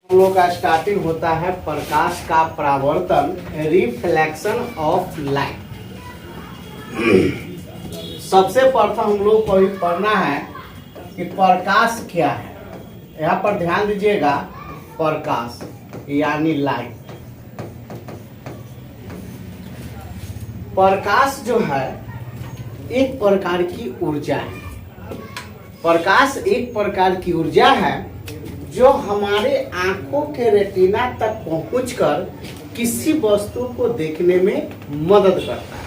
हम लोग का स्टार्टिंग होता है प्रकाश का परावर्तन, रिफ्लेक्शन ऑफ लाइट। सबसे प्रथम हम लोग को ही पढ़ना है कि प्रकाश क्या है। यहाँ पर ध्यान दीजिएगा, प्रकाश यानी लाइट। प्रकाश जो है एक प्रकार की ऊर्जा है। प्रकाश एक प्रकार की ऊर्जा है जो हमारे आंखों के रेटिना तक पहुंचकर किसी वस्तु को देखने में मदद करता है।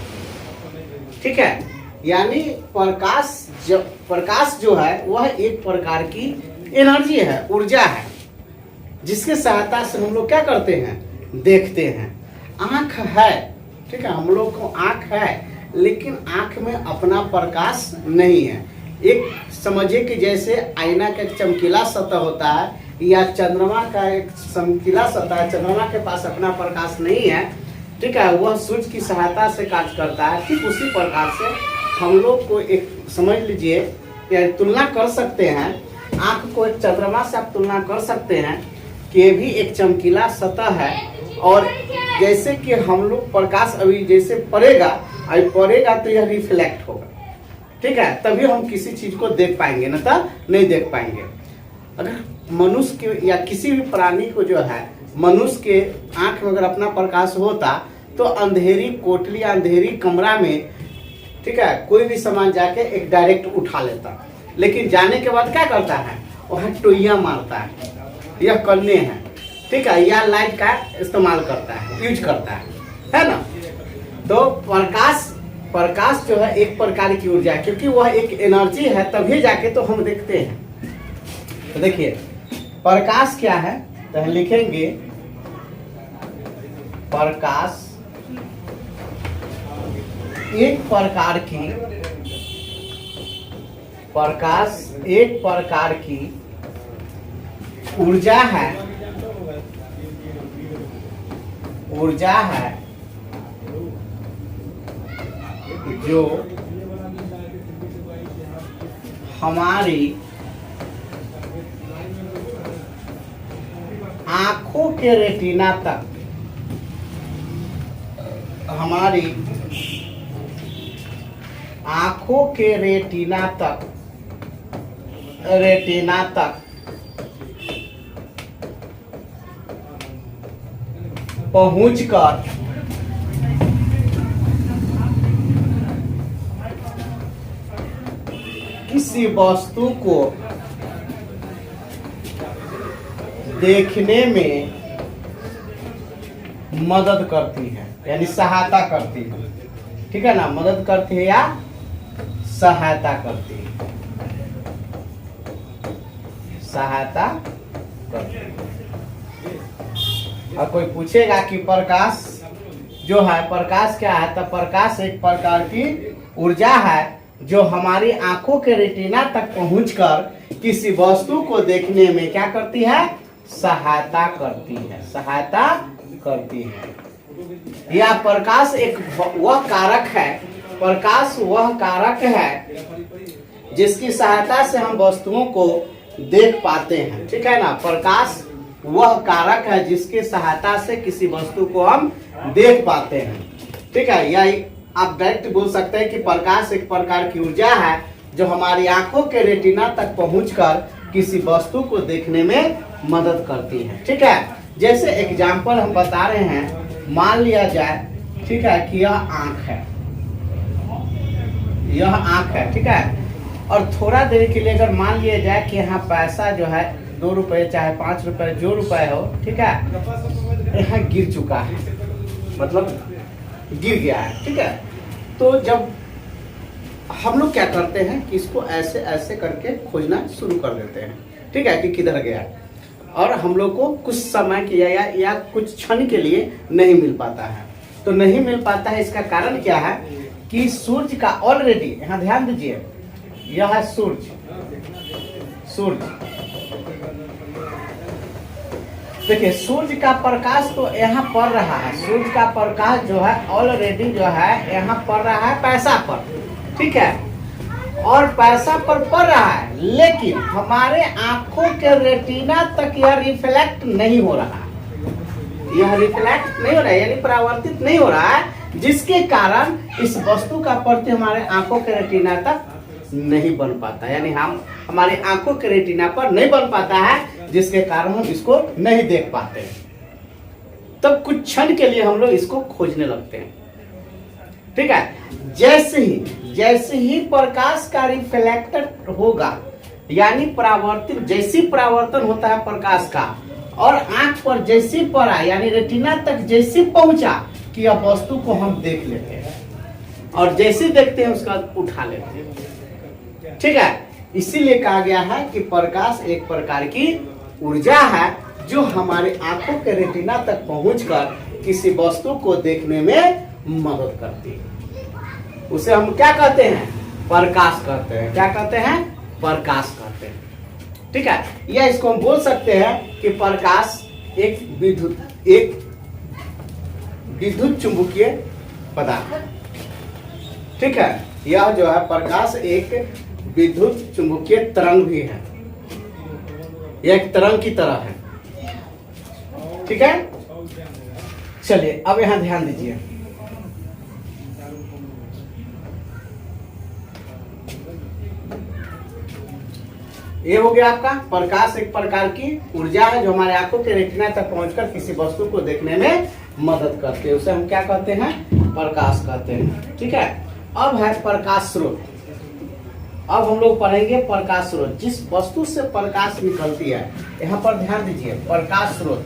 ठीक है, यानी प्रकाश जो है वह एक प्रकार की एनर्जी है, ऊर्जा है, जिसके सहायता से हम लोग क्या करते हैं, देखते हैं। आंख है, ठीक है, हम लोग को आंख है, लेकिन आंख में अपना प्रकाश नहीं है। एक समझिए कि जैसे आईना का एक चमकीला सतह होता है या चंद्रमा का एक चमकीला सतह है, चंद्रमा के पास अपना प्रकाश नहीं है, ठीक है, वह सूर्य की सहायता से कार्य करता है। ठीक उसी प्रकार से हम लोग को एक समझ लीजिए या तुलना कर सकते हैं, आंख को एक चंद्रमा से आप तुलना कर सकते हैं कि ये भी एक चमकीला सतह है। और जैसे कि हम लोग प्रकाश अभी जैसे पड़ेगा तो यह रिफ्लेक्ट होगा, ठीक है, तभी हम किसी चीज को देख पाएंगे, न तो नहीं देख पाएंगे। अगर मनुष्य के या किसी भी प्राणी को जो है, मनुष्य के आंख में अगर अपना प्रकाश होता तो अंधेरी कोठरी, अंधेरी कमरा में, ठीक है, कोई भी सामान जाके एक डायरेक्ट उठा लेता, लेकिन जाने के बाद क्या करता है, वहाँ टोइया मारता है, यह करने हैं, ठीक है, या लाइट का इस्तेमाल करता है, यूज करता है ना। तो प्रकाश जो है एक प्रकार की ऊर्जा है, क्योंकि वह एक एनर्जी है, तभी जाके तो हम देखते हैं। तो देखिए प्रकाश क्या है, तो हम लिखेंगे प्रकाश एक प्रकार की ऊर्जा है जो हमारी आंखों के रेटिना तक, रेटिना तक पहुंचकर किसी वस्तु को देखने में मदद करती है, यानी सहायता करती है, ठीक है ना, मदद करती है या सहायता करती है, सहायता करती है। और कोई पूछेगा कि प्रकाश जो है, प्रकाश क्या है, तो प्रकाश एक प्रकार की ऊर्जा है जो हमारी आंखों के रेटिना तक पहुंचकर किसी वस्तु को देखने में क्या करती है, सहायता करती है। या प्रकाश एक वह कारक है जिसकी सहायता से हम वस्तुओं को देख पाते हैं, ठीक है ना। प्रकाश वह कारक है जिसकी सहायता से किसी वस्तु को हम देख पाते हैं, ठीक है। या आप डायरेक्ट बोल सकते हैं कि प्रकाश एक प्रकार की ऊर्जा है जो हमारी आंखों के रेटिना तक पहुंचकर किसी वस्तु को देखने में मदद करती है, ठीक है। जैसे एग्जाम्पल हम बता रहे हैं, मान लिया जाए, ठीक है, कि यह आंख है, ठीक है, और थोड़ा देर के लिए अगर मान लिया जाए कि यहाँ पैसा जो है 2 रुपए चाहे 5 रुपए जो रुपए हो, ठीक है, यहाँ गिर चुका है, मतलब गिर गया है, ठीक है। तो जब हम लोग क्या करते हैं कि इसको ऐसे ऐसे करके खोजना शुरू कर देते हैं, ठीक है, कि किधर गया, और हम लोग को कुछ समय के या कुछ क्षण के लिए नहीं मिल पाता है। तो नहीं मिल पाता है, इसका कारण क्या है कि सूर्य का ऑलरेडी, यहाँ ध्यान दीजिए, यह है सूर्य, देखिए सूर्य का प्रकाश तो यहाँ पड़ रहा है, सूर्य का प्रकाश जो है ऑलरेडी जो है यहाँ पड़ रहा है पैसा पर, ठीक है। और पैसा पर पड़ रहा है, लेकिन हमारे आंखों के रेटिना तक यह रिफ्लेक्ट नहीं हो रहा है, यह रिफ्लेक्ट नहीं हो रहा है, यानी परावर्तित नहीं हो रहा है, जिसके कारण इस वस्तु का प्रति हमारे आंखों के रेटिना तक नहीं बन पाता, यानी हम हमारी आंखों के रेटिना पर नहीं बन पाता है, जिसके कारण हम इसको नहीं देख पाते हैं। तब कुछ क्षण के लिए हम लोग इसको खोजने लगते हैं। ठीक है, जैसे ही प्रकाश का रिफ्लेक्टर होगा, यानी परावर्तित, जैसी परावर्तन होता है प्रकाश का और आंख पर जैसी पड़ा, यानी रेटिना तक जैसी पहुंचा कि अब वस्तु को हम देख लेते हैं और जैसे देखते हैं उसका उठा लेते हैं। ठीक है, इसीलिए कहा गया है कि प्रकाश एक प्रकार की ऊर्जा है जो हमारे आंखों के रेटिना तक पहुंचकर किसी वस्तु को देखने में मदद करती है। उसे हम क्या कहते हैं? प्रकाश कहते हैं। क्या कहते हैं? प्रकाश कहते हैं। ठीक है, या इसको हम बोल सकते हैं कि प्रकाश एक विद्युत चुंबकीय पदार्थ। ठीक है, यह जो है प्रकाश एक विद्युत चुंबकीय तरंग भी है, यह एक तरंग की तरह है। ठीक है, चलिए अब यहां ध्यान दीजिए। ये हो गया आपका प्रकाश एक प्रकार की ऊर्जा है जो हमारे आंखों के रेटिना तक पहुंचकर किसी वस्तु को देखने में मदद करते हैं, उसे हम क्या कहते हैं? प्रकाश कहते हैं। ठीक है, अब है प्रकाश स्रोत। अब हम लोग पढ़ेंगे प्रकाश स्रोत, जिस वस्तु से प्रकाश निकलती है। यहाँ पर ध्यान दीजिए, प्रकाश स्रोत,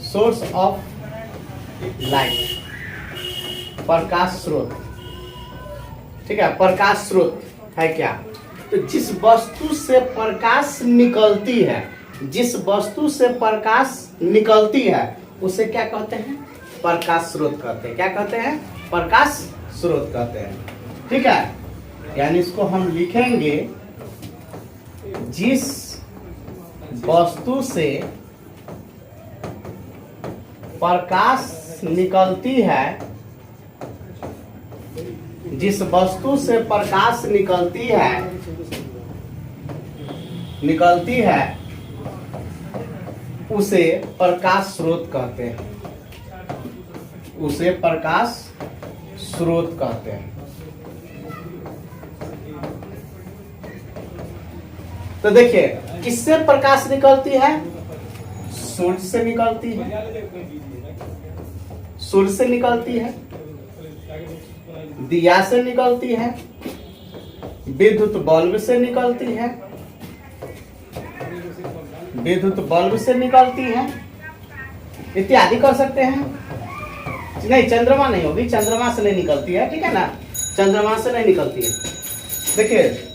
सोर्स ऑफ लाइट, प्रकाश स्रोत। ठीक है, प्रकाश स्रोत है क्या? तो जिस वस्तु से प्रकाश निकलती है, जिस वस्तु से प्रकाश निकलती है उसे क्या कहते हैं? प्रकाश स्रोत कहते हैं। क्या कहते हैं? प्रकाश स्रोत कहते हैं। ठीक है, यानी इसको हम लिखेंगे, जिस वस्तु से प्रकाश निकलती है, जिस वस्तु से प्रकाश निकलती है उसे प्रकाश स्रोत कहते हैं, उसे प्रकाश स्रोत कहते हैं। तो देखिए, किससे प्रकाश निकलती है? सूर्य से निकलती है, सूर्य से निकलती है, दिया से निकलती है, विद्युत बल्ब से निकलती है, विद्युत बल्ब से निकलती है, इत्यादि कर सकते हैं। नहीं, चंद्रमा नहीं होगी, चंद्रमा से नहीं निकलती है। ठीक है ना, चंद्रमा से नहीं निकलती है। देखिए,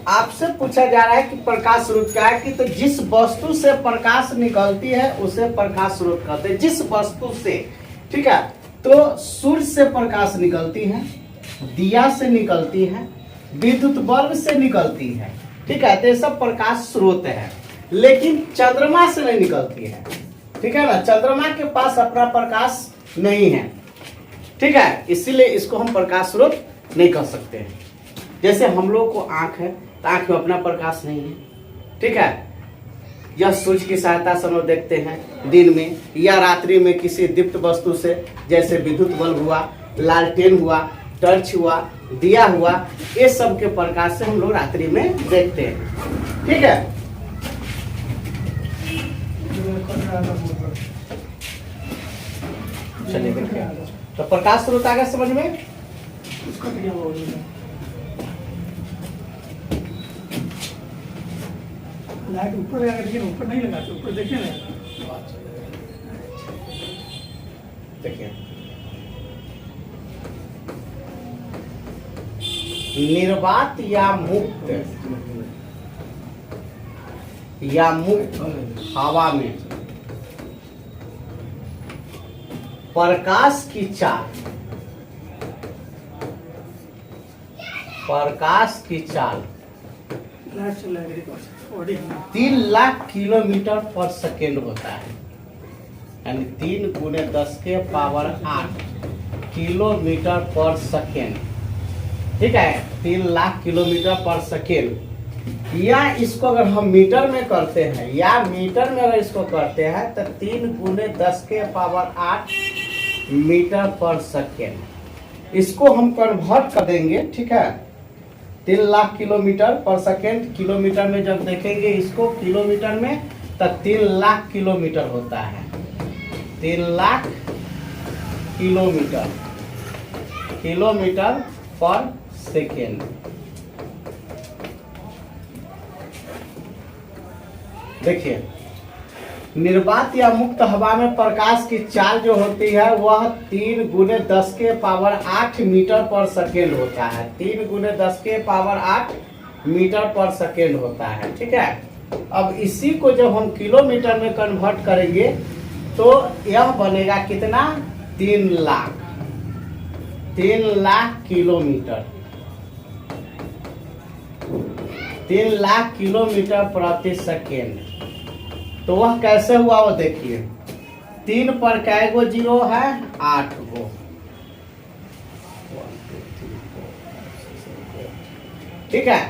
आपसे पूछा जा रहा है कि प्रकाश स्रोत क्या है, कि तो जिस वस्तु से प्रकाश निकलती है उसे प्रकाश स्रोत कहते हैं। जिस वस्तु से, ठीक है, तो सूर्य से प्रकाश निकलती है, दिया से निकलती है, विद्युत बल्ब से निकलती है। ठीक है, तो ये सब प्रकाश स्रोत है, लेकिन चंद्रमा से नहीं निकलती है। ठीक है ना, चंद्रमा के पास अपना प्रकाश नहीं है। ठीक है, इसीलिए इसको हम प्रकाश स्रोत नहीं कह सकते हैं। जैसे हम लोग को आंख है, तो आंख में अपना प्रकाश नहीं है। ठीक है, यह सूर्य की सहायता से हम लोग देखते हैं दिन में या रात्रि में किसी दीप्त वस्तु से, जैसे विद्युत बल्ब हुआ, लालटेन हुआ, टॉर्च हुआ, दिया हुआ, ये सब के प्रकाश से हम लोग रात्रि में देखते हैं। ठीक है, चलिए देखिए, तो प्रकाश स्रोत आ गया समझ में। लाइट ऊपर लगा, लेकिन ऊपर नहीं लगाते, ऊपर देखिए ना। देखिए, निर्वात या मुक्त हवा में प्रकाश की चाल, 3 लाख किलोमीटर पर सेकेंड होता है। यानी 3 × 10⁸ किलोमीटर पर सेकेंड। ठीक है, 3 लाख किलोमीटर पर सेकेंड। या इसको अगर हम मीटर में करते हैं, या मीटर में अगर इसको करते हैं तो 3 × 10⁸ मीटर पर सेकेंड। इसको हम कन्वर्ट कर देंगे। ठीक है, 3 लाख किलोमीटर पर सेकेंड, किलोमीटर में जब देखेंगे इसको किलोमीटर में, तो 3 लाख किलोमीटर होता है। 3 लाख किलोमीटर पर सेकेंड। देखिए, निर्वात या मुक्त हवा में प्रकाश की चाल जो होती है वह 3 × 10⁸ मीटर पर सेकेंड होता है। 3 × 10⁸ मीटर पर सेकेंड होता है। ठीक है, अब इसी को जब हम किलोमीटर में कन्वर्ट करेंगे तो यह बनेगा कितना, 3 लाख किलोमीटर। 3 लाख किलोमीटर प्रति सेकेंड। तो वह कैसे हुआ वो देखिए, 3 पर कै गो जीरो है, 8 गो। ठीक है,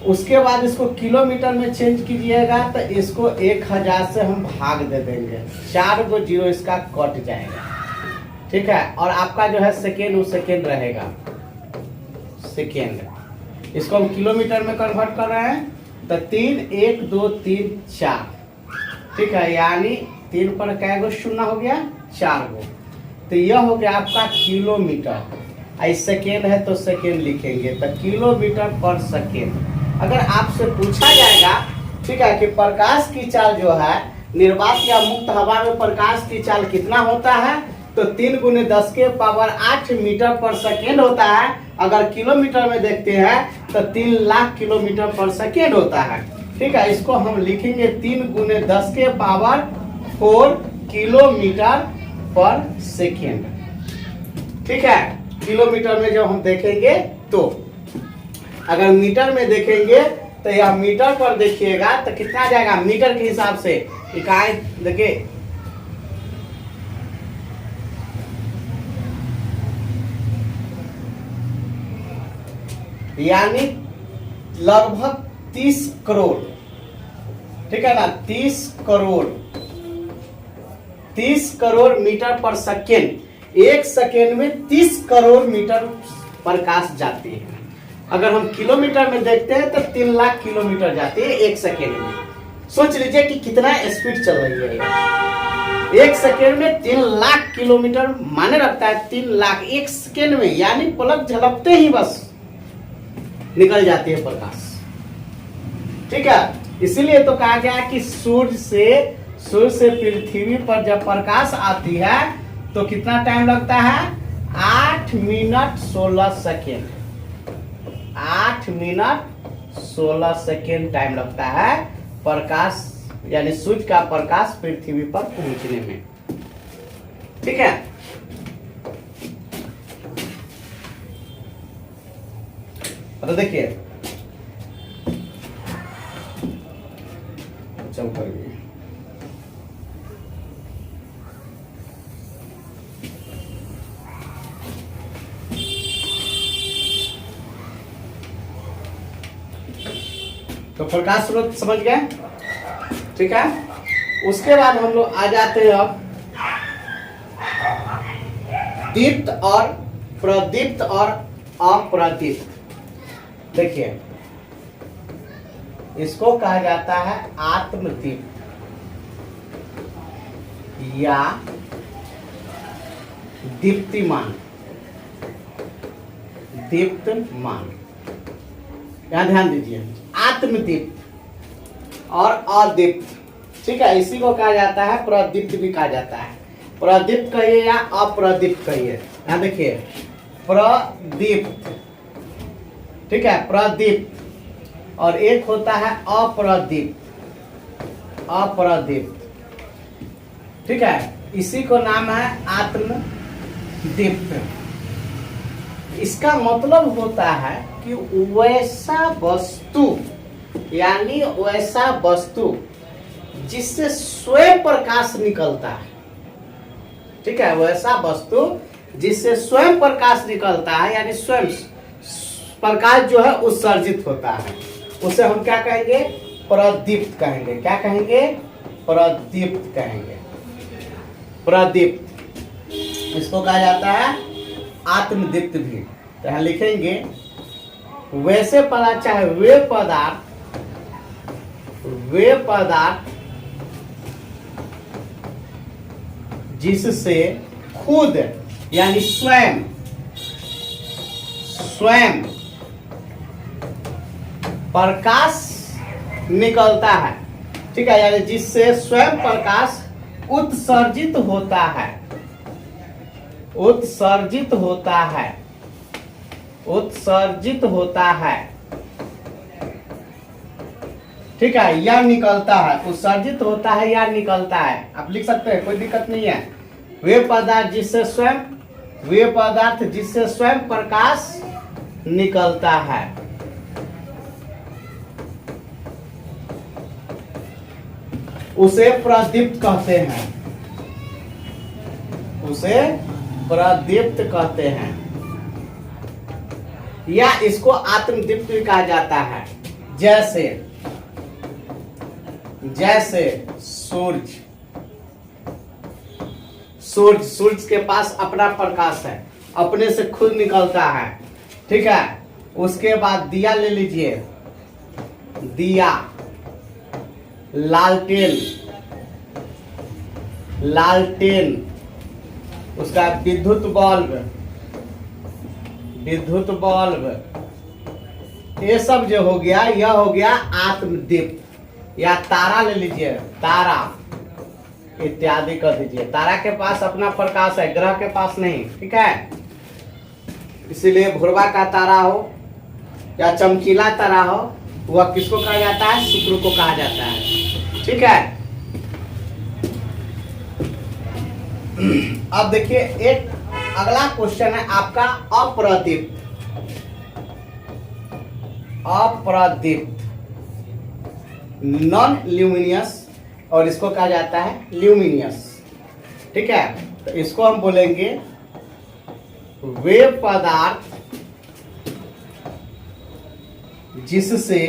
उसके बाद इसको किलोमीटर में चेंज कीजिएगा तो इसको 1000 से हम भाग दे देंगे, 4 गो जीरो इसका कट जाएगा। ठीक है, और आपका जो है सेकेंड वो सेकेंड रहेगा, सेकेंड। इसको हम किलोमीटर में कन्वर्ट कर रहे हैं तो 3 1 2 3 4। ठीक है, यानी 3 पर कै गो शून्य हो गया, 4 गो। तो यह हो गया आपका किलोमीटर। इस सेकेंड है तो सेकेंड लिखेंगे, तो किलोमीटर पर सेकेंड। अगर आपसे पूछा जाएगा, ठीक है, कि प्रकाश की चाल जो है निर्वात या मुक्त हवा में प्रकाश की चाल कितना होता है, तो 3 × 10⁸ मीटर पर सेकेंड होता है। अगर किलोमीटर में देखते हैं तो 3 लाख किलोमीटर पर सेकेंड होता है। ठीक है, इसको हम लिखेंगे 3 × 10⁴ किलोमीटर पर सेकेंड। ठीक है, किलोमीटर में जब हम देखेंगे तो, अगर मीटर में देखेंगे तो यह मीटर पर देखिएगा तो कितना जाएगा, मीटर के हिसाब से इकाई देखिए, यानी लगभग 30 करोड़। ठीक है ना, 30 करोड़ मीटर पर सेकेंड। 1 सेकेंड में 30 करोड़ मीटर प्रकाश जाती है। अगर हम किलोमीटर में देखते हैं तो 3 लाख किलोमीटर जाती है 1 सेकेंड में। सोच लीजिए कि कितना स्पीड चल रही है। 1 सेकेंड में 3 लाख किलोमीटर माने रखता है, 3 लाख 1 सेकेंड में, यानी पलक झपकते ही बस निकल जाती है प्रकाश। ठीक है, इसीलिए तो कहा गया कि सूर्य से पृथ्वी पर जब प्रकाश आती है तो कितना टाइम लगता है, 8 minute 16 second. 8 minute 16 second time लगता है प्रकाश, यानी सूर्य का प्रकाश पृथ्वी पर पहुंचने में। ठीक है, तो देखिए तो प्रकाश स्रोत समझ गए। ठीक है, उसके बाद हम लोग आ जाते हैं अब दीप्त और प्रदीप्त और अप्रदीप्त। देखिए, इसको कहा जाता है आत्मदीप्त या दीप्तिमान। दीप्तमान, यहां ध्यान दीजिए, आत्मदीप्त और अदीप्त। ठीक है, इसी को कहा जाता है प्रदीप्त भी कहा जाता है। प्रदीप्त कहिए या अप्रदीप्त कहिए। यहां देखिए, प्रदीप्त, ठीक है, प्रदीप्त, और एक होता है अप्रदीप्त। अप्रदीप्त, ठीक है, इसी को नाम है आत्मदीप्त। इसका मतलब होता है कि वैसा वस्तु, यानी वैसा वस्तु जिससे स्वयं प्रकाश निकलता है। ठीक है, वैसा वस्तु जिससे स्वयं प्रकाश निकलता है, यानी स्वयं प्रकाश जो है उत्सर्जित होता है, उसे हम क्या कहेंगे? प्रदीप्त कहेंगे। क्या कहेंगे? प्रदीप्त कहेंगे। प्रदीप्त, इसको कहा जाता है आत्मदीप्त भी। तो यहाँ लिखेंगे वैसे पदार्थ, चाहे वे पदार्थ जिससे खुद यानी स्वयं प्रकाश निकलता है। ठीक है, यानी जिससे स्वयं प्रकाश उत्सर्जित होता है, उत्सर्जित होता है। ठीक है, या निकलता है, उत्सर्जित होता है या निकलता है, आप लिख सकते हैं, कोई दिक्कत नहीं है। वे पदार्थ जिससे स्वयं प्रकाश निकलता है, उसे प्रदीप्त कहते हैं। उसे प्रदीप्त कहते हैं, या इसको आत्मदीप्त भी कहा जाता है। जैसे सूरज के पास अपना प्रकाश है, अपने से खुद निकलता है। ठीक है, उसके बाद दिया ले लीजिए, दिया, लालटेन, उसका विद्युत बल्ब, ये सब जो हो गया, यह हो गया आत्मदीप्त। या तारा ले लीजिए, तारा इत्यादि कर दीजिए। तारा के पास अपना प्रकाश है, ग्रह के पास नहीं। ठीक है, इसीलिए भुरवा का तारा हो या चमकीला तारा हो, वह किसको कहा जाता है? शुक्र को कहा जाता है। ठीक है, अब देखिए एक अगला क्वेश्चन है आपका अप्रदीप्त, नॉन ल्यूमिनियस, और इसको कहा जाता है ल्यूमिनियस। ठीक है, तो इसको हम बोलेंगे वे पदार्थ जिससे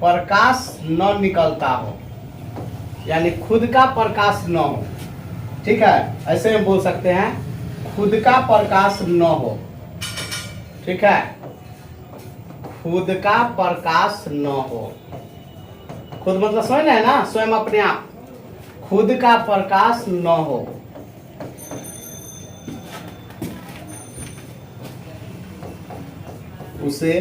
प्रकाश न निकलता हो, यानी खुद का प्रकाश न हो। ठीक है, ऐसे हम बोल सकते हैं, खुद का प्रकाश न हो। ठीक है, खुद का प्रकाश न हो। खुद मतलब स्वयं है ना, स्वयं अपने आप, खुद का प्रकाश न हो, उसे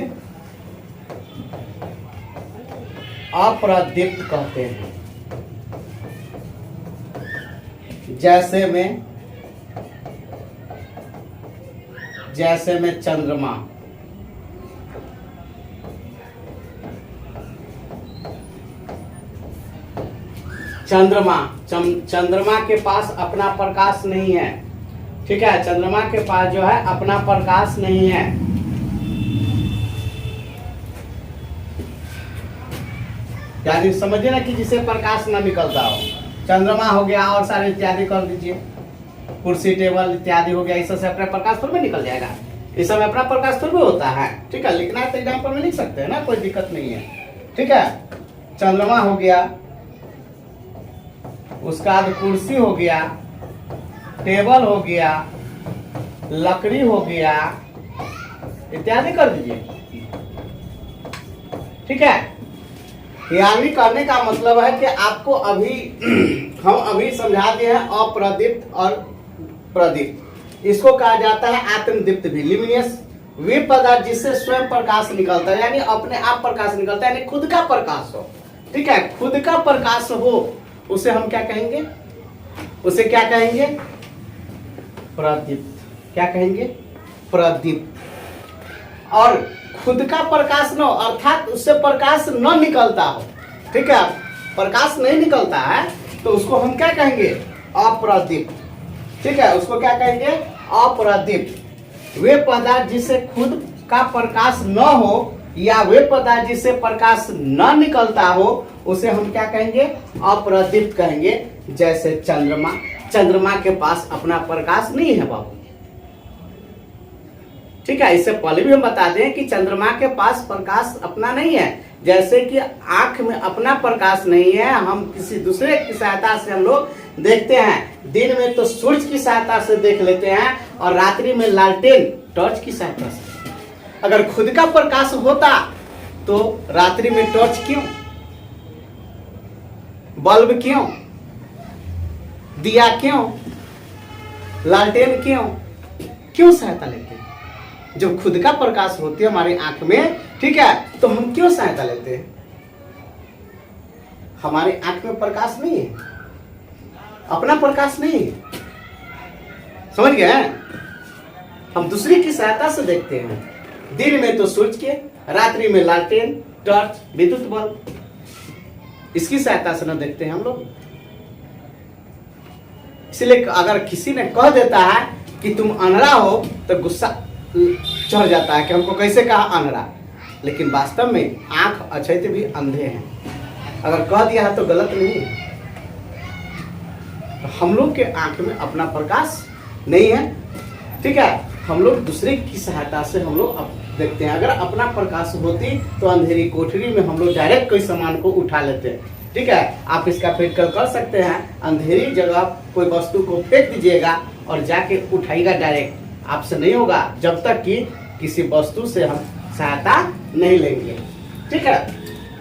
अप्रदीप्त कहते हैं। जैसे में चंद्रमा, चंद्रमा के पास अपना प्रकाश नहीं है। ठीक है, चंद्रमा के पास जो है अपना प्रकाश नहीं है। यानी समझिए ना कि जिसे प्रकाश न निकलता हो, चंद्रमा हो गया और सारे इत्यादि कर दीजिए, कुर्सी टेबल इत्यादि हो गया, इस से अपना प्रकाश थोड़ी में निकल जाएगा, इस समय अपना प्रकाश थोड़ी होता है। ठीक है, लिखना है तो एग्जाम्पल में लिख सकते हैं ना, कोई दिक्कत नहीं है। ठीक है, चंद्रमा हो गया, उसका बाद कुर्सी हो गया, टेबल हो गया, लकड़ी हो गया, इत्यादि कर दीजिए। ठीक है, यानी करने का मतलब है कि आपको हम अभी समझा दिए हैं अप्रदीप्त और प्रदीप्त। इसको कहा जाता है आत्मदीप्त भी, ल्यूमिनियस। वे पदार्थ जिससे स्वयं प्रकाश निकलता है, यानी अपने आप प्रकाश निकलता है, यानी खुद का प्रकाश हो। ठीक है, खुद का प्रकाश हो, उसे हम क्या कहेंगे? उसे क्या कहेंगे? प्रदीप्त। क्या कहेंगे? प्रदीप्त। और खुद का प्रकाश न हो, अर्थात उससे प्रकाश न निकलता हो। ठीक है, प्रकाश नहीं निकलता है तो उसको हम क्या कहेंगे? अप्रदीप्त। ठीक है, उसको क्या कहेंगे? अप्रदीप्त, वे पदार्थ जिससे खुद का प्रकाश न हो या वे पदार्थ जिससे प्रकाश न निकलता हो उसे हम क्या कहेंगे? अप्रदीप्त कहेंगे। जैसे चंद्रमा, चंद्रमा के पास अपना प्रकाश नहीं है बाबू, ठीक है। इससे पहले भी हम बता दें कि चंद्रमा के पास प्रकाश अपना नहीं है। जैसे कि आंख में अपना प्रकाश नहीं है, हम किसी दूसरे की सहायता से हम लोग देखते हैं। दिन में तो सूरज की सहायता से देख लेते हैं और रात्रि में लालटेन टॉर्च की सहायता से। अगर खुद का प्रकाश होता तो रात्रि में टॉर्च क्यों, बल्ब क्यों, दिया क्यों, लालटेन क्यों, क्यों सहायता लेते हैं? जब खुद का प्रकाश होती है हमारी आंख में, ठीक है, तो हम क्यों सहायता लेते हैं? हमारी आंख में प्रकाश नहीं है, अपना प्रकाश नहीं है, समझ गए? हम दूसरी की सहायता से देखते हैं। दिन में तो सूरज के, रात्रि में लालटेन टॉर्च विद्युत बल्ब, इसकी सहायता से न देखते हैं हम लोग। इसलिए अगर किसी ने कह देता है कि तुम अनरा हो तो गुस्सा चढ़ जाता है कि हमको कैसे कहा अनरा, लेकिन वास्तव में आंख अच्छे से भी अंधे हैं। अगर कह दिया है तो गलत नहीं है। तो हम लोग के आंख में अपना प्रकाश नहीं है, ठीक है। हम लोग दूसरे की सहायता से हम लोग देखते हैं। अगर अपना प्रकाश होती तो अंधेरी कोठरी में हम लोग डायरेक्ट कोई सामान को उठा लेते हैं, ठीक है। आप इसका प्रैक्टिकल कर सकते हैं। अंधेरी जगह कोई वस्तु को फेंक दीजिएगा और जाके उठाइएगा डायरेक्ट, आपसे नहीं होगा जब तक कि किसी वस्तु से हम सहायता नहीं लेंगे, ठीक है।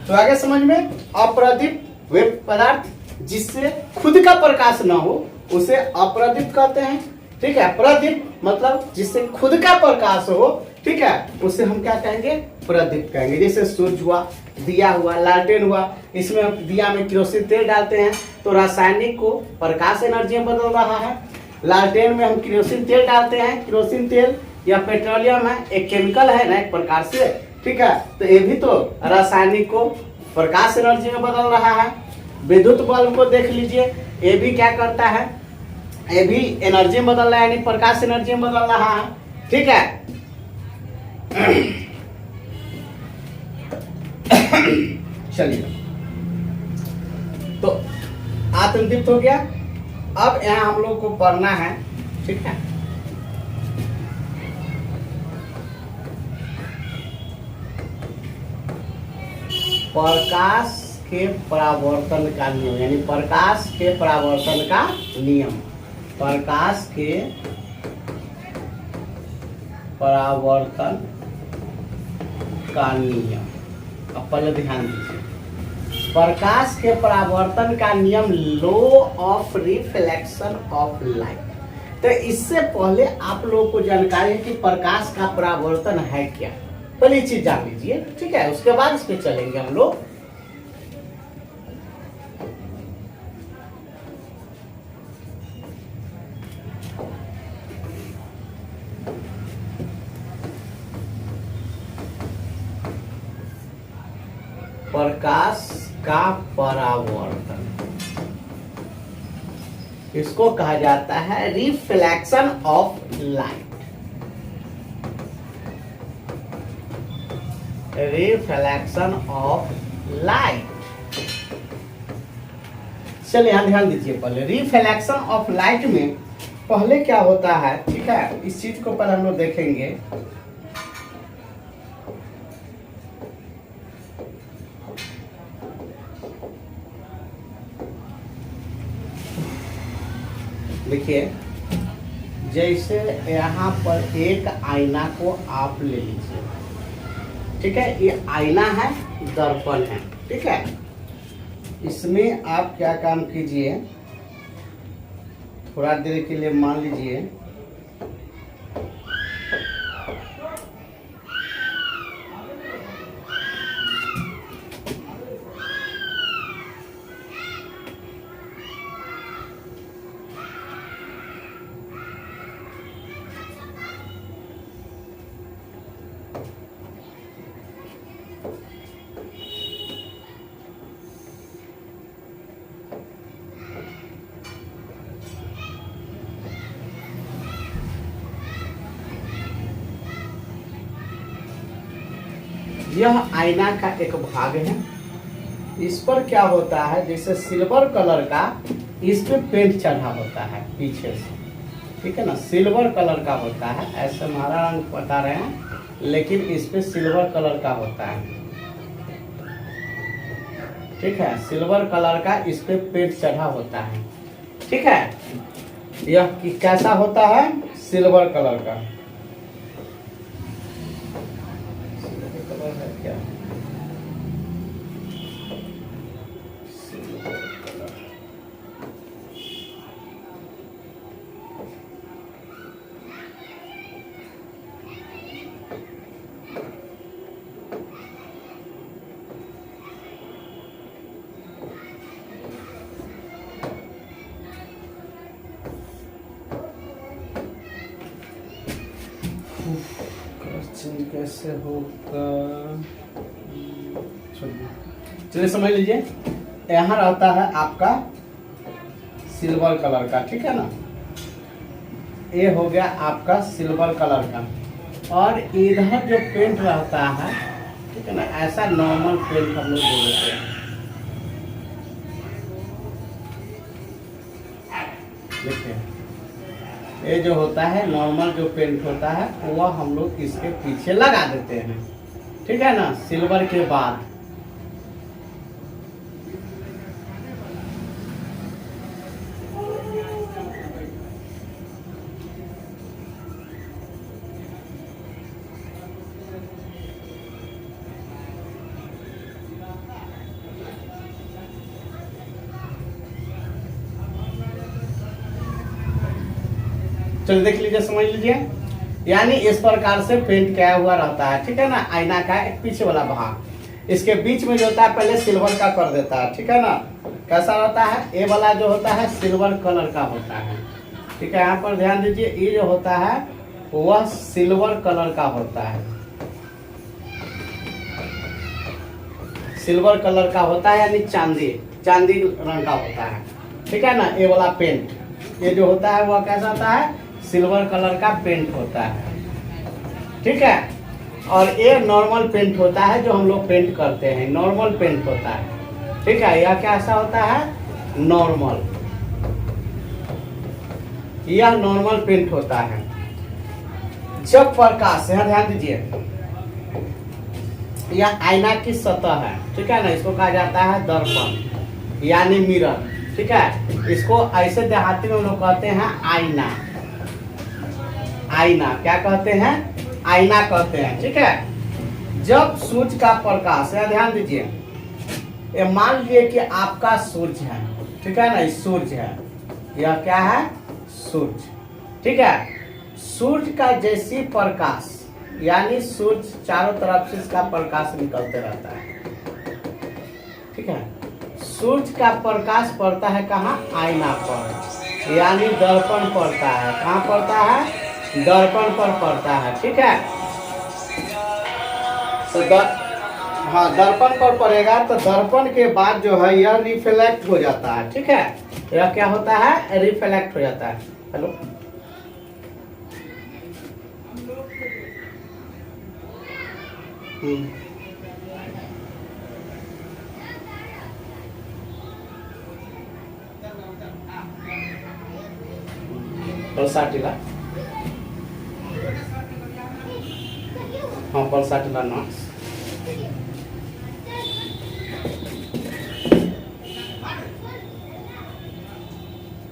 तो आगे समझ में, अप्रदीप्त वे पदार्थ जिससे खुद का प्रकाश न हो उसे अप्रदीप्त कहते हैं, ठीक है। प्रदीप्त मतलब जिससे खुद का प्रकाश हो, ठीक है, उसे हम क्या कहेंगे? प्रदीप्त कहेंगे। जैसे सूरज हुआ, दिया हुआ, लालटेन हुआ, इसमें हम दिया में केरोसिन तेल डालते हैं तो रासायनिक को प्रकाश एनर्जी में बदल रहा है। लालटेन में हम केरोसिन तेल डालते हैं, केरोसिन तेल या पेट्रोलियम है, एक केमिकल है ना एक प्रकार से, ठीक है। तो ये भी तो रासायनिक को प्रकाश एनर्जी में बदल रहा है। विद्युत बल्ब को देख लीजिए, ये भी क्या करता है? ये भी एनर्जी में बदल रहा है, यानी प्रकाश एनर्जी में बदल रहा है, ठीक है। चलिए, तो आत्मदीप्त हो गया। अब यहाँ हम लोग को पढ़ना है, ठीक है, प्रकाश के परावर्तन का नियम, यानी प्रकाश के परावर्तन का नियम। प्रकाश के परावर्तन का नियम, अब पहले ध्यान दीजिए। प्रकाश के परावर्तन का नियम, law of reflection of light. तो इससे पहले आप लोगों को जानकारी है कि प्रकाश का परावर्तन है क्या, पहले चीज जान लीजिए, ठीक है। उसके बाद इस पे चलेंगे हम लोग। प्रकाश का परावर्तन, इसको कहा जाता है reflection of light. Reflection of light. चलिए यहां ध्यान दीजिए। पहले रिफ्लेक्शन ऑफ लाइट में पहले क्या होता है, ठीक है, इस चीज को पहले हम लोग देखेंगे। देखिए, जैसे यहाँ पर एक आईना को आप ले लीजिए, ठीक है। ये आईना है, दर्पण है, ठीक है। इसमें आप क्या काम कीजिए, थोड़ा देर के लिए मान लीजिए यह आईना का एक भाग है। इस पर क्या होता है, जैसे सिल्वर कलर का इस पे पेंट चढ़ा होता है पीछे से, ठीक है ना, सिल्वर कलर का होता है। ऐसे हमारा रंग बता रहे हैं, लेकिन इस पे सिल्वर कलर का होता है, ठीक है, सिल्वर कलर का इस पे पेंट चढ़ा होता है, ठीक है। यह कैसा होता है, सिल्वर कलर का। कलर है क्या, कैसे होगा, चलिए समझ लीजिए। यहाँ रहता है आपका सिल्वर कलर का, ठीक है ना, ये हो गया आपका सिल्वर कलर का। और इधर जो पेंट रहता है, ठीक है ना, ऐसा नॉर्मल पेंट हम लोग दे देते हैं। देखिए ये जो होता है नॉर्मल जो पेंट होता है वह हम लोग इसके पीछे लगा देते हैं, ठीक है ना, सिल्वर के बाद। चलिए देख लीजिए, समझ लीजिए। यानी इस प्रकार से पेंट किया हुआ रहता है, ठीक है ना, आईना का एक पीछे वाला भाग। इसके बीच में जो होता है पहले सिल्वर का कर देता है, ठीक है ना। कैसा रहता है, ये वाला जो होता है सिल्वर कलर का होता है, ठीक है। यहाँ पर ध्यान दीजिए, ये जो होता है वह सिल्वर कलर का होता है, सिल्वर कलर का होता है, यानी चांदी चांदी रंग का होता है, ठीक है ना। ये वाला पेंट ये जो होता है वह कैसा होता है, सिल्वर कलर का पेंट होता है, ठीक है। और ये नॉर्मल पेंट होता है जो हम लोग पेंट करते हैं, नॉर्मल पेंट होता है, ठीक है। यह कैसा होता है, नॉर्मल, यह नॉर्मल पेंट होता है। जब प्रकाश, यहाँ ध्यान दीजिए, यह आईना की सतह है, ठीक है ना, इसको कहा जाता है दर्पण यानी मिरर, ठीक है। इसको ऐसे देहाती में हम लोग कहते हैं आईना, आईना क्या कहते हैं, आईना कहते हैं, ठीक है। जब सूर्य का प्रकाश, या ध्यान दीजिए, ये मान लीजिए कि आपका सूर्य है, ठीक है ना, सूर्य है, यह क्या है, सूर्य, ठीक है। सूर्य का जैसी प्रकाश, यानी सूर्य चारों तरफ से इसका प्रकाश निकलते रहता है, ठीक है। सूर्य का प्रकाश पड़ता है कहाँ, आईना पर, यानी दर्पण पड़ता है, कहाँ पड़ता है, दर्पण पर पड़ता है, ठीक है। तो हाँ, दर्पण पर पड़ेगा तो दर्पण के बाद जो है यह रिफ्लेक्ट हो जाता है, ठीक है। यह क्या होता है, रिफ्लेक्ट हो जाता है। हेलो, पल्साटिला, हाँ पल्साटिला नॉट्स,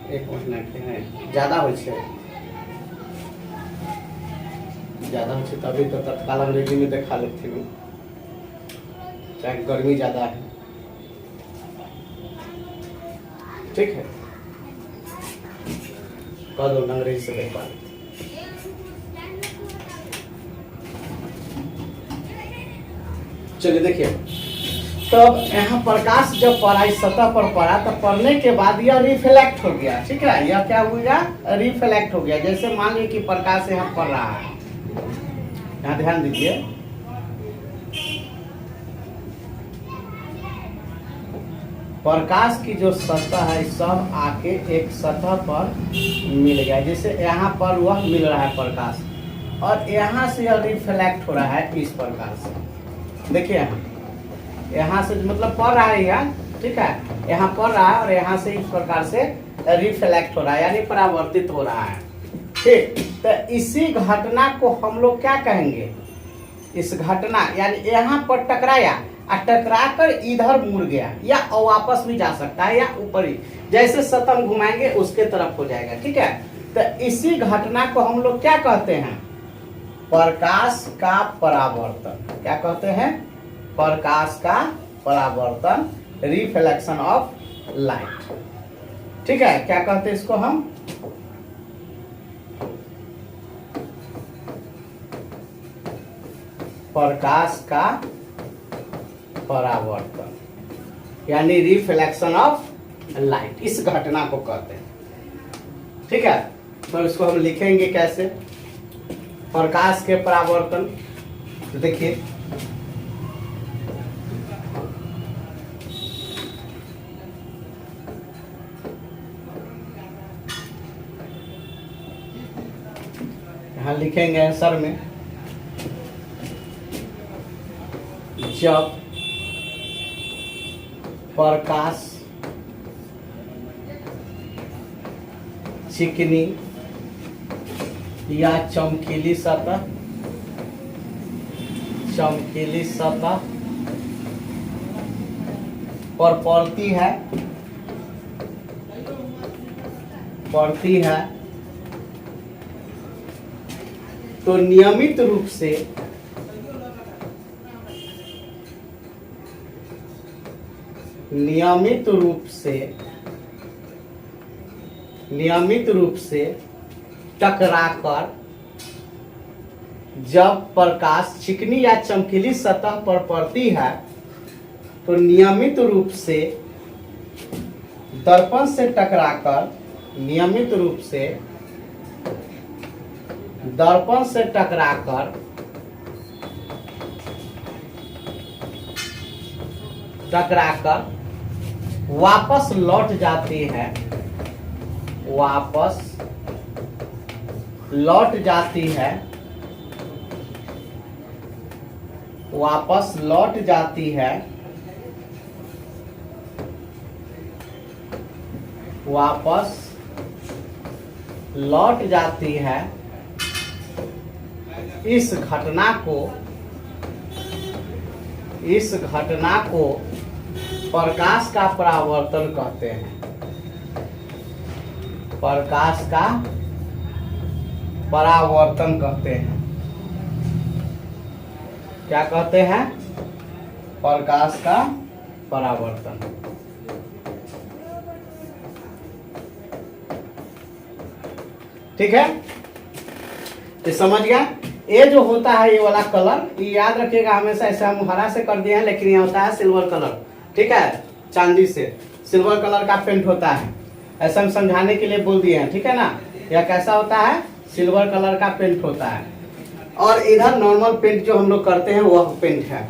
एक महीना के हैं, ज्यादा हो छे, ज्यादा हो छे तभी तो तत्काल अंग्रेजी में देखा लेती हूँ, चाहे गर्मी ज्यादा है, ठीक है, कह दो अंग्रेजी से देख पा। चलिए देखिए, तब यहाँ प्रकाश जब पड़ा इस सतह पर पड़ा तो पड़ने के बाद यह रिफ्लेक्ट हो गया, ठीक है। यह क्या हो गया, रिफ्लेक्ट हो गया। जैसे मान लीजिए कि प्रकाश यहाँ पड़ रहा है, यहाँ ध्यान दीजिए, प्रकाश की जो सतह है सब आके एक सतह पर मिल गया। जैसे यहाँ पर वह मिल रहा है प्रकाश, और यहाँ से यह रिफ्लेक्ट हो रहा है इस प्रकार से, देखिए यहाँ से मतलब पड़ रहा है यहाँ, ठीक है, यहाँ पड़ रहा है और यहाँ से इस प्रकार से रिफ्लेक्ट हो रहा है यानी परावर्तित हो रहा है। ठीक, तो इसी घटना को हम लोग क्या कहेंगे, इस घटना यानी यहाँ पर टकराया और टकरा कर इधर मुड़ गया या वापस भी जा सकता है या ऊपर ही, जैसे सतम घुमाएंगे उसके तरफ हो जाएगा। ठीक है, तो इसी घटना को हम लोग क्या कहते हैं, प्रकाश का परावर्तन। क्या कहते हैं, प्रकाश का परावर्तन, रिफ्लेक्शन ऑफ लाइट। ठीक है, क्या कहते हैं इसको हम, प्रकाश का परावर्तन यानी रिफ्लेक्शन ऑफ लाइट, इस घटना को कहते हैं। ठीक है, तो इसको हम लिखेंगे कैसे, प्रकाश के परावर्तन। तो देखिए यहां लिखेंगे आंसर में, जब प्रकाश चिकनी या चमकीली सतह पर पड़ती है तो नियमित रूप से टकराकर, जब प्रकाश चिकनी या चमकीली सतह पर पड़ती है तो नियमित रूप से दर्पण से टकराकर, वापस लौट जाती है, इस घटना को प्रकाश का परावर्तन कहते हैं। प्रकाश का परावर्तन कहते हैं। क्या कहते हैं, प्रकाश का परावर्तन। ठीक है, तो समझ गया। ये जो होता है ये वाला कलर, ये याद रखिएगा हमेशा, ऐसे हम हरा से कर दिए हैं लेकिन ये होता है सिल्वर कलर। ठीक है, चांदी से सिल्वर कलर का पेंट होता है, ऐसा हम समझाने के लिए बोल दिए हैं। ठीक है ना, यह कैसा होता है, सिल्वर कलर का पेंट होता है। और इधर नॉर्मल पेंट जो हम लोग करते हैं वह पेंट है।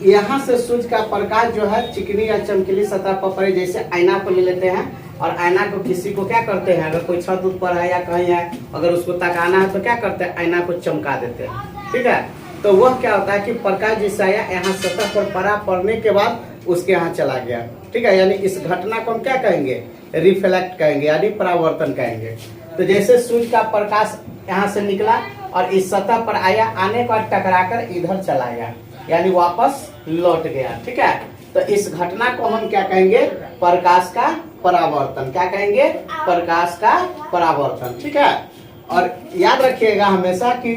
यहाँ से सूर्य का प्रकाश जो है चिकनी या चमकीली सतह पर पड़े, जैसे आईना को ले लेते हैं और आईना को किसी को क्या करते हैं, अगर कोई छत ऊपर है या कहीं है, अगर उसको तकाना है तो क्या करते हैं, आईना को चमका देते हैं। ठीक है, तो वह क्या होता है कि प्रकाश जिससे आया यहाँ सतह पर पड़ा, पड़ने के बाद उसके यहाँ चला गया। ठीक है, यानी इस घटना को हम क्या कहेंगे, रिफ्लेक्ट कहेंगे यानी परावर्तन कहेंगे। तो जैसे सूर्य का प्रकाश यहाँ से निकला और इस सतह पर आया, आने के बाद टकराकर इधर चला गया यानी वापस लौट गया। ठीक है, तो इस घटना को हम क्या कहेंगे, प्रकाश का परावर्तन। क्या कहेंगे, प्रकाश का परावर्तन। ठीक है, और याद रखिएगा हमेशा कि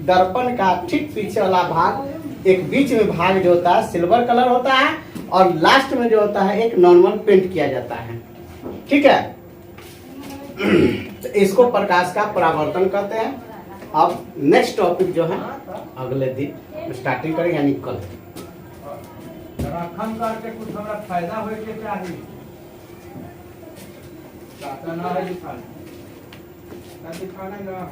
दर्पण का ठीक पीछे वाला भाग, एक बीच में भाग जो होता है सिल्वर कलर होता है और लास्ट में जो होता है एक नॉर्मल पेंट किया जाता है। ठीक है, तो इसको प्रकाश का परावर्तन कहते हैं। अब नेक्स्ट टॉपिक जो है अगले दिन स्टार्टिंग करेंगे यानी कल। करके कुछ हमरा फायदा होए के चाहिए, ना है दिखाना ना है।